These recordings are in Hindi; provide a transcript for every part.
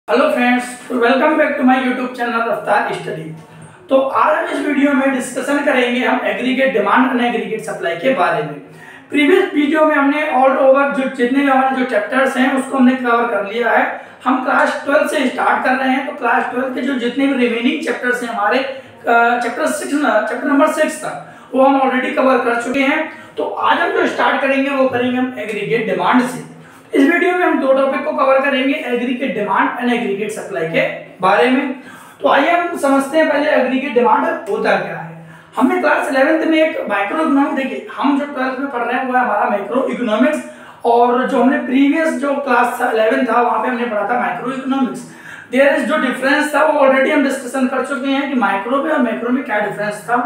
Hello friends, welcome back to my YouTube channel Raftaar study. तो आज हम इस वीडियो में डिस्कशन करेंगे हम एग्रीगेट डिमांड और एग्रीगेट सप्लाई के बारे में। प्रीवियस वीडियो में हमने ऑल ओवर जो जितने भी हमारे जो चैप्टर्स हैं उसको हमने कवर कर लिया है। हम क्लास 12 से स्टार्ट कर रहे हैं, तो क्लास 12 के जो जितने भी रिमेनिंग चैप्टर्स हैं हमारे चैप्टर नंबर 6 तक वो हम ऑलरेडी कवर कर चुके हैं। तो आज हम जो स्टार्ट करेंगे वो करेंगे हम एग्रीगेट डिमांड से। इस वीडियो में हम दो टॉपिक को कवर करेंगे, aggregate demand and aggregate supply के बारे में। तो आइए हम समझते हैं पहले एग्रीगेट डिमांड होता क्या है। हमने क्लास 11th में एक माइक्रो इकोनॉमिक्स देखी, हम जो 12th में पढ़ रहे हैं वो है हमारा माइक्रो इकोनॉमिक्स, और जो हमने प्रीवियस जो क्लास 11 था वहां पे हमने पढ़ा था माइक्रो इकोनॉमिक्स। देयर इज जो डिफरेंस था वो ऑलरेडी हम डिस्कशन कर चुके हैं कि माइक्रो में और मैक्रो में क्या डिफरेंस था।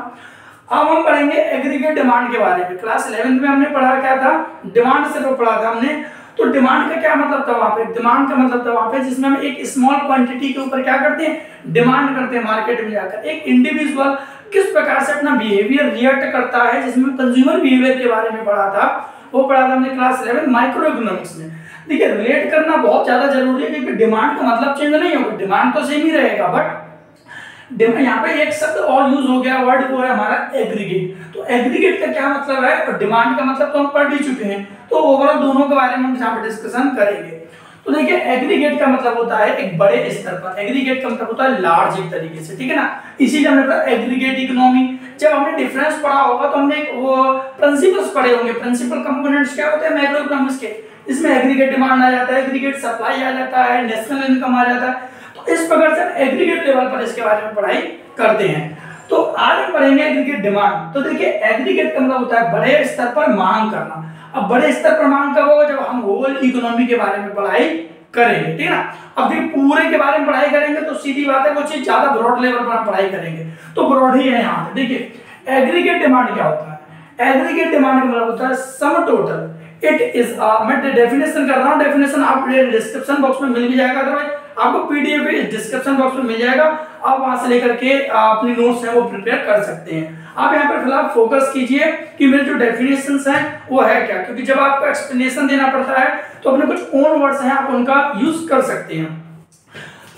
अब हम पढ़ेंगे एग्रीगेट डिमांड के बारे में। क्लास 11th में हमने पढ़ा क्या था, डिमांड से पढ़ा था हमने। तो डिमांड का क्या मतलब था वहां पे, डिमांड का मतलब था वहां पे जिसमें हम एक स्मॉल क्वांटिटी के ऊपर क्या करते हैं, डिमांड करते हैं मार्केट में जाकर। एक इंडिविजुअल किस प्रकार से अपना बिहेवियर रिएक्ट करता है, जिसमें कंज्यूमर बिहेवियर के बारे में पढ़ा था, वो पढ़ा था हमने क्लास 11 माइक्रो इकोनॉमिक्स में। देखिए, रिलेट करना बहुत ज्यादा जरूरी है क्योंकि डिमांड का मतलब चेंज नहीं होगा, डिमांड तो सेम ही रहेगा, बट यहाँ पे एक शब्द और यूज हो गया वर्ड, वो है हमारा एग्रीगेट। तो एग्रीगेट का क्या मतलब है और डिमांड का मतलब तो हम पढ़ भी चुके हैं, तो ओवरऑल दोनों के बारे में हम यहाँ पे डिस्कशन करेंगे। तो देखिए, एग्रीगेट का मतलब होता है एक बड़े स्तर पर, एग्रीगेट का मतलब होता है लार्ज एक तरीके से, ठीक है ना। इसीलिए हमने पढ़ा एग्रीगेट इकोनॉमी। जब हमने डिफरेंस पढ़ा होगा तो हमने वो प्रिंसिपल्स पढ़े होंगे, प्रिंसिपल कंपोनेंट्स क्या होते हैं मैक्रो इकोनॉमिक्स के। इसमें एग्रीगेट डिमांड आ जाता है, एग्रीगेट सप्लाई आ जाता है, नेशनल इनकम आ जाता है। तो इस प्रकार से एग्रीगेट लेवल पर इसके बारे में पढ़ाई करते हैं। तो आज हम पढ़ेंगे एग्रीगेट डिमांड। तो देखिए, एग्रीगेट का मतलब होता है बड़े स्तर पर मांग करना। अब बड़े स्तर पर मांग कब होगा, जब हम होल इकोनॉमी के बारे में पढ़ाई करेंगे, ठीक है ना। अब देखिए, पूरे के बारे में पढ़ाई करेंगे तो सीधी बात है वो चीज ज्यादा ब्रॉड लेवल पर हम पढ़ाई करेंगे, तो ब्रॉड ही है यहाँ पे। देखिए, एग्रीगेट डिमांड क्या होता है, एग्रीगेट डिमांड का मतलब होता है सम टोटल। इट इज मैं डेफिनेशन कर रहा हूँ, डेफिनेशन आप डिस्क्रिप्शन बॉक्स में मिल भी जाएगा, अदरवाइज आपको पीडीएफ भी डिस्क्रिप्शन बॉक्स में मिल जाएगा, आप वहां से लेकर के अपनी नोट्स हैं वो प्रिपेयर कर सकते हैं। आप यहाँ पर फिलहाल फोकस कीजिए कि मेरे जो डेफिनेशंस हैं वो है क्या, क्योंकि जब आपको एक्सप्लेनेशन देना पड़ता है तो अपने कुछ ओन वर्ड्स हैं आप उनका यूज कर सकते हैं।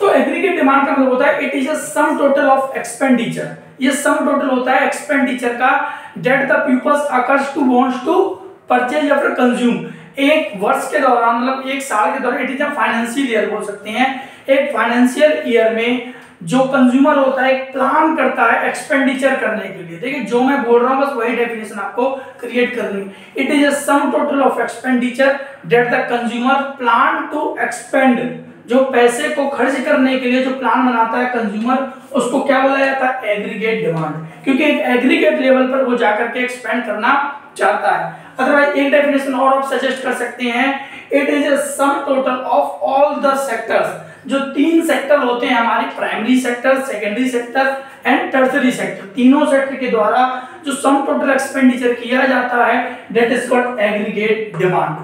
तो एग्रीगेट डिमांड का मतलब होता है it is a sum total of expenditure. ये सम टोटल होता है एक्सपेंडिचर का that the peoples occurs to wants to purchase या फिर कंज्यूम एक वर्ष के दौरान, मतलब एक साल के दौरान। It is a financial year बोल सकते हैं। एक फाइनेंशियल ईयर में जो कंज्यूमर होता है प्लान करता है एक्सपेंडिचर करने के लिए। देखिए, जो मैं बोल रहा हूं बस वही डेफिनेशन आपको क्रिएट करनी है। It is a sum total of expenditure that the consumer plan to expend. जो पैसे को खर्च करने के लिए जो प्लान बनाता है कंज्यूमर, उसको क्या बोला जाता है, एग्रीगेट डिमांड। क्योंकि एक एग्रीगेट लेवल पर वो जाकर के एक्सपेंड करना चाहता है। अदरवाइज एक डेफिनेशन और आप सजेस्ट कर सकते हैं, it is a sum total of all the sectors. जो तीन सेक्टर होते हैं हमारे, primary sector, secondary sector and tertiary sector, तीनों सेक्टर के द्वारा जो सम टोटल एक्सपेंडिचर किया जाता है that is called aggregate demand,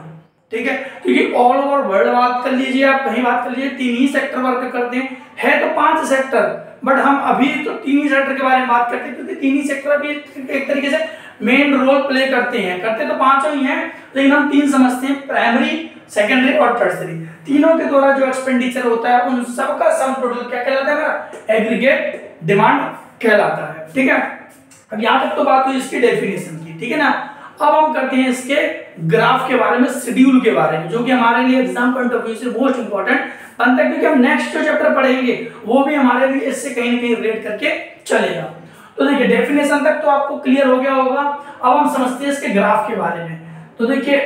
ठीक है। क्योंकि ऑल ओवर वर्ल्ड बात कर लीजिए, आप कहीं बात कर लीजिए, तीन ही सेक्टर वर्क करते हैं। है तो 5 सेक्टर, बट हम अभी तो तीन ही सेक्टर के बारे में बात करते हैं, क्योंकि तीन ही सेक्टर अभी एक तरीके से मेन रोल प्ले करते हैं। करते तो पांचों ही हैं, लेकिन हम तीन समझते हैं, प्राइमरी, सेकेंडरी और टर्सरी। तीनों के द्वारा जो एक्सपेंडिचर होता है उन सबका सम टोटल क्या कहलाता है, हमारा एग्रीगेट डिमांड कहलाता है, ठीक है। अब यहाँ तक तो बात हुई इसकी डेफिनेशन की, ठीक है ना। अब हम करते हैं इसके ग्राफ के बारे में, शेड्यूल के बारे में, जो कि हमारे लिए एग्जाम पॉइंट ऑफ व्यू से मोस्ट इंपॉर्टेंट बनता है, क्योंकि हम नेक्स्ट जो चैप्टर पढ़ेंगे वो भी हमारे लिए इससे कहीं ना कहीं रिलेट करके चलेगा। तो देखिए, डेफिनेशन तक तो आपको क्लियर हो गया होगा। अब हम समझते हैं इसके ग्राफ के बारे में। तो देखिए,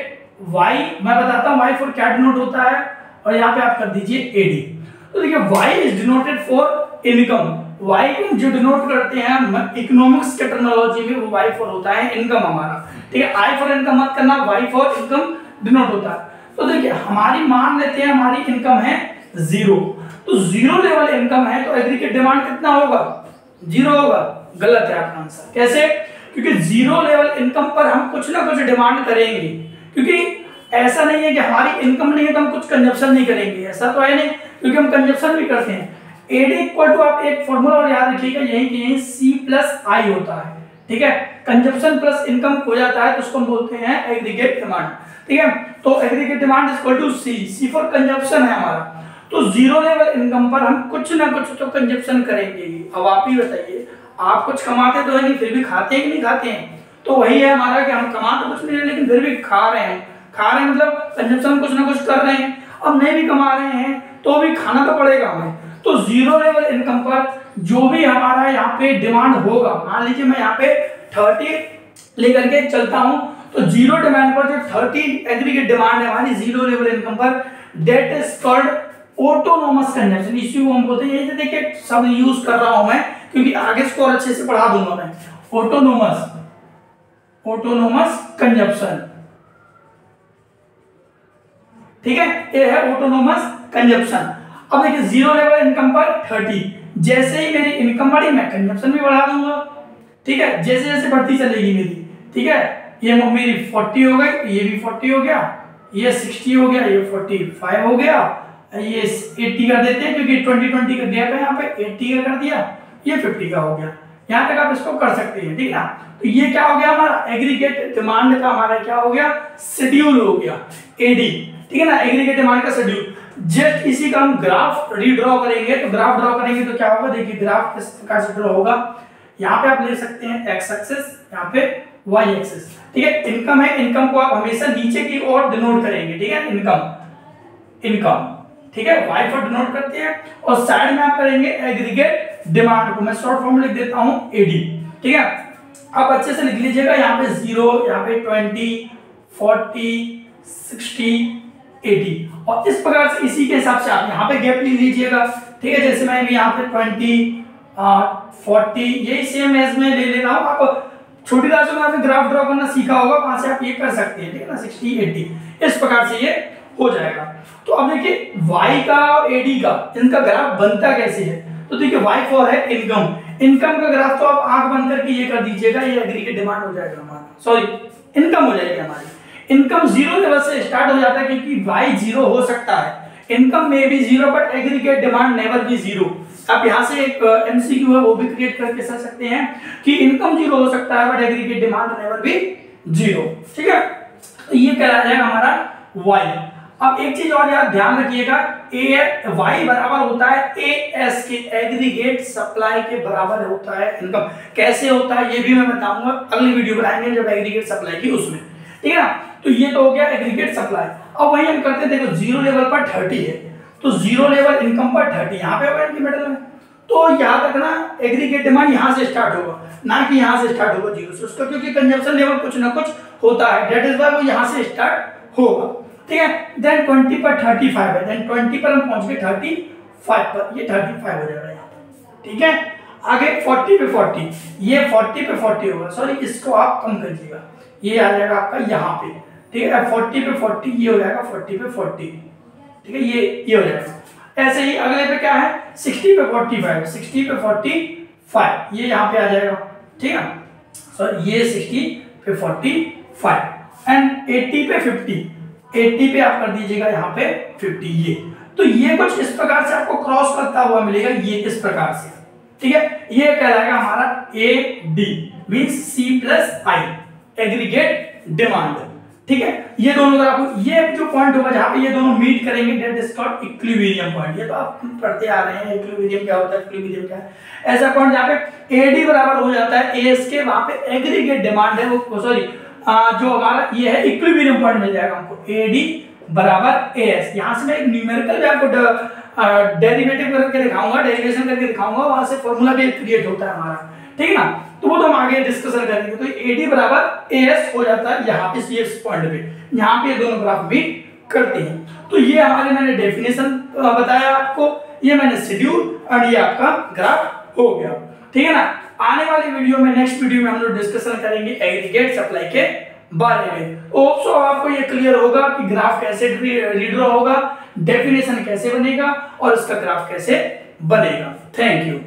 y मैं बताता हूँ y फॉर क्या डिनोट होता है, और यहाँ पे आप कर दीजिए एडी। तो देखिए, y is denoted for income. y को जो डिनोट करते हैं इकोनॉमिक्स के टर्मिनोलॉजी में, वो y फॉर होता है इनकम हमारा, ठीक है। I फॉर इनकम मत करना, y फॉर इनकम डिनोट होता है। तो देखिए, हमारी मान लेते हैं हमारी इनकम है 0, तो 0 लेवल इनकम है, तो एग्रीगेट डिमांड कितना होगा, 0 होगा। गलत है आपका आंसर। कैसे, क्योंकि 0 लेवल इनकम पर हम कुछ ना कुछ डिमांड करेंगे, क्योंकि ऐसा नहीं है कि हमारी इनकम नहीं है तो हम कुछ कंजप्शन नहीं करेंगे, ऐसा तो है नहीं, क्योंकि हम कंजप्शन भी करते हैं। एडी इक्वल टू, आप एक फॉर्मूला और याद रखिएगा, यही C प्लस आई होता है, ठीक है। कंजप्शन प्लस इनकम हो जाता है तो उसको हम बोलते हैं एग्रीगेट डिमांड, ठीक है। तो aggregate demand equal to C for consumption है हमारा। तो जीरो लेवल इनकम पर हम कुछ ना कुछ तो कंजप्शन करेंगे ही। अब आप ही बताइए, आप कुछ कमाते तो है नहीं, फिर भी खाते हैं कि नहीं खाते हैं? तो वही है हमारा कि हम कमा तो कुछ नहीं रहे लेकिन फिर भी खा रहे हैं। खा रहे हैं मतलब कंजप्शन कुछ ना कुछ कर रहे हैं। अब नहीं भी कमा रहे हैं तो भी खाना तो पड़ेगा हमें। तो जीरो लेवल इनकम पर जो भी हमारा यहाँ पे डिमांड होगा, मान लीजिए मैं यहाँ पे 30 लेकर के चलता हूँ, तो जीरो डिमांड पर जो 30 एग्रीगेट डिमांड है हमारी जीरो लेवल इनकम पर, that is called autonomous consumption. इसी को हम बोलते हैं, ये देखिए सब यूज कर रहा हूं मैं क्योंकि आगे इसको और अच्छे से पढ़ा दूंगा मैं। ऑटोनोमस कंजप्शन, ठीक है, ये है ऑटोनोमस कंजप्शन। अब देखिए जीरो लेवल इनकम पर 30, जैसे ही मेरी इनकम बढ़ी मैं कंजप्शन भी बढ़ा दूंगा, ठीक है, जैसे जैसे बढ़ती चलेगी मेरी, ठीक है। ये मेरी 40 हो गई, ये भी 40 हो गया, ये 60 हो गया, ये 45 हो गया, ये 80 कर देते हैं क्योंकि 20-20 का गैप है, यहाँ पे 80 का कर दिया, ये 50 का हो गया। यहाँ तक आप इसको कर सकते हैं, ठीक है ना। तो ये क्या हो गया हमारा एग्रीगेट डिमांड का, हमारा क्या हो गया, शेड्यूल हो गया, एडी, ठीक है ना, एग्रीगेट डिमांड का शेड्यूल। जस्ट इसी का हम ग्राफ रीड्रॉ करेंगे, तो ग्राफ ड्रॉ करेंगे तो क्या होगा, देखिए ग्राफ किस प्रकार से ड्रॉ होगा। यहाँ पे आप ले सकते हैं एक्स एक्सिस, यहाँ पे वाई एक्सिस, ठीक है। इनकम है, इनकम को आप हमेशा नीचे की ओर डिनोट करेंगे, ठीक है, इनकम, ठीक है, वाई पर डिनोट करते हैं, और साइड में आप करेंगे एग्रीगेट डिमांड को, मैं शॉर्ट फॉर्म लिख देता हूं एडी, ठीक है। आप अच्छे से लिख लीजिएगा, यहाँ पे 0, यहाँ पे 20, 40, 60, 80, और इस प्रकार से इसी के हिसाब से आप यहाँ पे गैप ले लीजिएगा, ठीक है। जैसे मैं यहाँ पे 20, 40 यही सेम एज में ले लेना हूँ। आप छोटी क्लास में आपने ग्राफ ड्रॉ करना सीखा होगा, वहां से आप ये कर सकते हैं, ठीक है ना, 60, 80 इस प्रकार से ये हो जाएगा। तो अब देखिए y का और AD का इनका ग्राफ बनता कैसे है, तो देखिए y4 है इनकम, इनकम का ग्राफ तो आप आंख बंद करके ये कर दीजिएगा, ये एग्रीगेट डिमांड हो जाएगा हमारा, सॉरी इनकम हो जाएगी हमारी। इनकम जीरो लेवल से स्टार्ट हो जाता है क्योंकि y जीरो हो सकता है, इनकम में भी zero but aggregate demand never be zero. आप यहाँ से एक MCQ है वो भी क्रिएट करके समझ सकते हैं कि इनकम जीरो हो सकता है but aggregate demand never be zero, ठीक है। तो ये कहलाया जाएगा हमारा y। अब एक चीज और यार ध्यान रखिएगा, y बराबर होता है AS के, एग्रीगेट सप्लाई के बराबर होता है इनकम। कैसे होता है ये भी मैं बताऊंगा, अगली वीडियो बनाएंगे जब एग्रीगेट सप्लाई की उसमें, ठीक है ना। तो ये तो हो गया एग्रीगेट सप्लाई। अब वही हम करते हैं, देखो जीरो लेवल पर 30 है, तो जीरो लेवल इनकम पर 30 यहाँ पे होगा इनकी मिडिल में, तो याद रखना एग्रीगेट डिमांड यहाँ से स्टार्ट होगा, ना कि यहाँ से स्टार्ट होगा जीरो से उसका, क्योंकि कंजप्शन लेवल कुछ ना कुछ होता है, दैट इज व्हाई वो यहाँ से स्टार्ट होगा, ठीक है। देन 20 पर 35 है, देन 20 पर हम पहुंच गए 35 पर, ये 35 हो जाएगा यहाँ, ठीक है। आगे 40 पे 40, ये 40 पे 40 होगा, सॉरी इसको आप कम करिएगा, ये आ जाएगा आपका यहाँ पे, ठीक है। 40 पे 40 ये हो जाएगा 40 पे 40, ठीक है, ये हो जाएगा। ऐसे ही अगले पे क्या है 60 पे 45, 60 पे 45 ये यहाँ पे आ जाएगा, ठीक है। सॉरी ये 60 पे 45 एंड 80 पे 50, 80 पे आप कर दीजिएगा यहाँ पे 50, ये तो ये कुछ इस प्रकार से आपको क्रॉस करता हुआ मिलेगा, ये इस प्रकार से, ठीक है। ये कहलाएगा हमारा AD means C+I aggregate demand, ठीक है। ये दोनों ग्राफ, ये जो पॉइंट होगा जहां पे ये दोनों मीट करेंगे that is called equilibrium point. ये तो आप पढ़ते आ रहे हैं इक्विलिब्रियम क्या होता है, इक्विलिब्रियम क्या है, ऐसा पॉइंट जहां पे AD बराबर हो जाता है AS के, वहां पे एग्रीगेट डिमांड है वो, सॉरी जो हमारा ये है इक्विलिब्रियम पॉइंट मिल जाएगा हमको AD बराबर AS। यहां से मैं एक न्यूमेरिकल भी आपको डेरिवेटिव करके दिखाऊंगा, डेरिवेशन करके दिखाऊंगा, वहां से फार्मूला भी क्रिएट होता है हमारा, ठीक है ना। तो वो तो हम आगे डिस्कशन करेंगे। तो AD बराबर AS हो जाता है यहाँ पे CX पॉइंट पे, यहाँ पे दोनों ग्राफ भी करते हैं। तो ये हमारे मैंने डेफिनेशन बताया आपको, ये मैंने शेड्यूल और ये आपका ग्राफ हो गया, ठीक है ना। आने वाली वीडियो में, नेक्स्ट वीडियो में हम लोग डिस्कशन करेंगे एग्रीगेट सप्लाई के बारे में। होप्स आपको ये क्लियर होगा कि ग्राफ कैसे रीड्रॉ होगा, डेफिनेशन कैसे बनेगा और इसका ग्राफ कैसे बनेगा। Thank you.